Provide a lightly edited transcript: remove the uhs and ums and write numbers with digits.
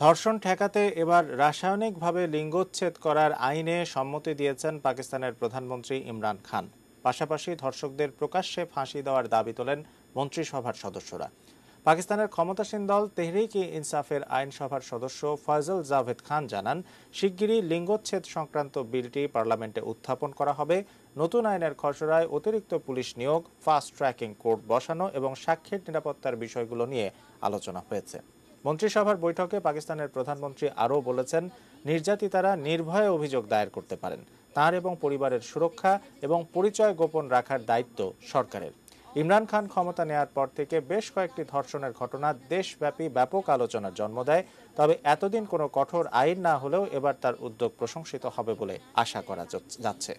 ধর্ষণ ঠেকাতে এবার রাসায়নিকভাবে লিঙ্গোচ্ছেদ করার আইনে সম্মতি দিয়েছেন পাকিস্তানের প্রধানমন্ত্রী ইমরান খান। পাশাপাশি ধর্ষকদের প্রকাশ্যে ফাঁসি দেওয়ার দাবি তোলেন মন্ত্রিসভার সদস্যরা। পাকিস্তানের ক্ষমতাসীন দল তেহরিক-ই-ইনসাফের আইনসভার সদস্য ফয়জল জাভেদ খান জানান, শিগগিরই লিঙ্গোচ্ছেদ সংক্রান্ত বিলটি পার্লামেন্টে উত্থাপন করা হবে। নতুন আইনের খসড়ায় অতিরিক্ত পুলিশ নিয়োগ, ফাস্ট ট্র্যাকিং কোর্ট বসানো এবং সাক্ষীর নিরাপত্তার বিষয়গুলো নিয়ে আলোচনা হয়েছে। মন্ত্রিসভার বৈঠকে পাকিস্তানের প্রধানমন্ত্রী আরও বলেছেন, নির্যাতিতারা নির্ভয়ে অভিযোগ দায়ের করতে পারেন। তার এবং পরিবারের সুরক্ষা এবং পরিচয় গোপন রাখার দায়িত্ব সরকারের। ইমরান খান ক্ষমতা নেয়ার পর থেকে বেশ কয়েকটি ধর্ষণের ঘটনা দেশব্যাপী ব্যাপক আলোচনার জন্ম দেয়। তবে এতদিন কোনো কঠোর আইন না হলেও এবার তার উদ্যোগ প্রশংসিত হবে বলে আশা করা যাচ্ছে।